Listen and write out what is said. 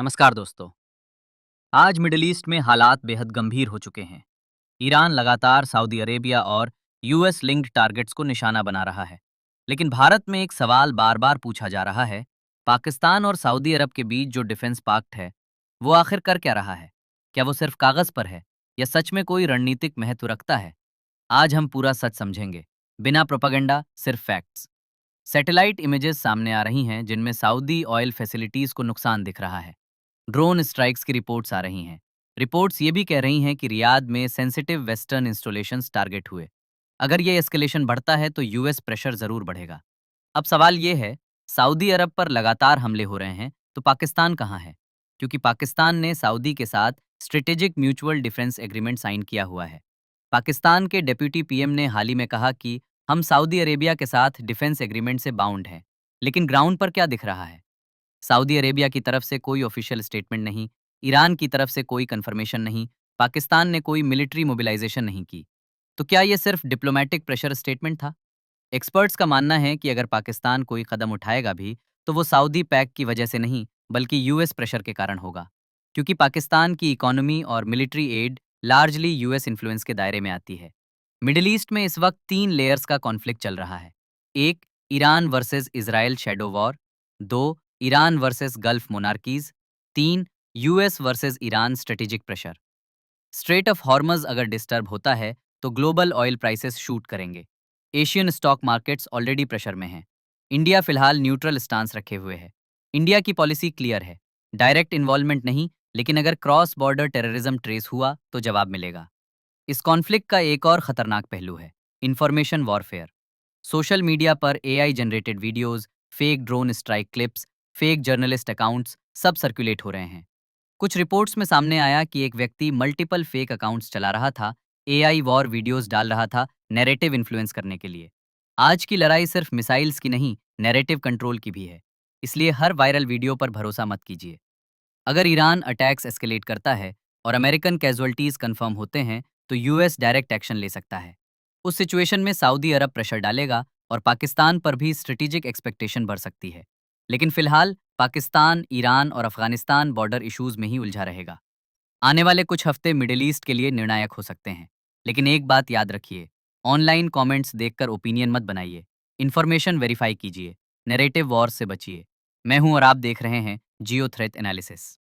नमस्कार दोस्तों। आज मिडिल ईस्ट में हालात बेहद गंभीर हो चुके हैं। ईरान लगातार सऊदी अरेबिया और यूएस लिंक्ड टारगेट्स को निशाना बना रहा है। लेकिन भारत में एक सवाल बार बार पूछा जा रहा है, पाकिस्तान और सऊदी अरब के बीच जो डिफेंस पाक्ट है, वो आखिर कर क्या रहा है? क्या वो सिर्फ कागज पर है या सच में कोई रणनीतिक महत्व रखता है? आज हम पूरा सच समझेंगे, बिना प्रोपागेंडा, सिर्फ फैक्ट्स। सैटेलाइट इमेजेस सामने आ रही हैं जिनमें सऊदी ऑयल फैसिलिटीज को नुकसान दिख रहा है। ड्रोन स्ट्राइक्स की रिपोर्ट्स आ रही हैं। रिपोर्ट्स ये भी कह रही हैं कि रियाद में सेंसिटिव वेस्टर्न इंस्टॉलेशंस टारगेट हुए। अगर ये एस्केलेशन बढ़ता है तो यूएस प्रेशर जरूर बढ़ेगा। अब सवाल ये है, सऊदी अरब पर लगातार हमले हो रहे हैं, तो पाकिस्तान कहाँ है? क्योंकि पाकिस्तान ने सऊदी के साथ strategic mutual defence agreement sign किया हुआ है। पाकिस्तान के डेप्यूटी पीएम ने हाल ही में कहा कि हम सऊदी अरेबिया के साथ डिफेंस एग्रीमेंट से बाउंड हैं। लेकिन ग्राउंड पर क्या दिख रहा है? सऊदी अरेबिया की तरफ से कोई ऑफिशियल स्टेटमेंट नहीं, ईरान की तरफ से कोई कंफर्मेशन नहीं, पाकिस्तान ने कोई मिलिट्री मोबिलाइजेशन नहीं की। तो क्या ये सिर्फ डिप्लोमेटिक प्रेशर स्टेटमेंट था? एक्सपर्ट्स का मानना है कि अगर पाकिस्तान कोई कदम उठाएगा भी, तो वो सऊदी पैक की वजह से नहीं, बल्कि यूएस प्रेशर के कारण होगा। क्योंकि पाकिस्तान की इकोनॉमी और military add largely US influence के दायरे में आती है। मिडिल ईस्ट में इस वक्त 3 लेयर्स का कॉन्फ्लिक्ट चल रहा है। 1, Iran versus Israel shadow war. 2, Iran versus gulf monarchies. 3, US versus Iran strategic pressure. Strait of Hormuz अगर डिस्टर्ब होता है तो ग्लोबल ऑयल प्राइसेस शूट करेंगे। Asian stock markets already pressure में हैं। इंडिया फिलहाल न्यूट्रल स्टांस रखे हुए है। इंडिया की पॉलिसी क्लियर है, डायरेक्ट इन्वॉल्वमेंट नहीं, लेकिन अगर क्रॉस बॉर्डर टेररिज्म ट्रेस हुआ तो जवाब मिलेगा। इस कॉन्फ्लिक्ट का एक और खतरनाक पहलू है इंफॉर्मेशन वॉरफेयर। सोशल मीडिया पर AI generated videos, fake drone strike clips, fake journalist accounts सब सर्कुलेट हो रहे हैं। कुछ रिपोर्ट्स में सामने आया कि एक व्यक्ति मल्टीपल फेक अकाउंट्स चला रहा था, एआई वॉर वीडियोस डाल रहा था, नैरेटिव इन्फ्लुएंस करने के लिए। आज की लड़ाई सिर्फ मिसाइल्स की नहीं, नैरेटिव कंट्रोल की भी है। इसलिए हर वायरल वीडियो पर भरोसा मत कीजिए। अगर ईरान अटैक्स एस्केलेट करता है और अमेरिकन कैजुअल्टीज कंफर्म होते हैं, तो यूएस डायरेक्ट एक्शन ले सकता है। उस सिचुएशन में सऊदी अरब प्रेशर डालेगा और पाकिस्तान पर भी स्ट्रेटेजिक एक्सपेक्टेशन बढ़ सकती है। लेकिन फिलहाल पाकिस्तान, ईरान और अफगानिस्तान बॉर्डर इश्यूज में ही उलझा रहेगा। आने वाले कुछ हफ्ते मिडिल ईस्ट के लिए निर्णायक हो सकते हैं। लेकिन एक बात याद रखिए, ऑनलाइन कमेंट्स देखकर ओपिनियन मत बनाइए। इन्फॉर्मेशन वेरीफाई कीजिए, नैरेटिव वॉर से बचिए। मैं हूं और आप देख रहे हैं जियो थ्रेट एनालिसिस।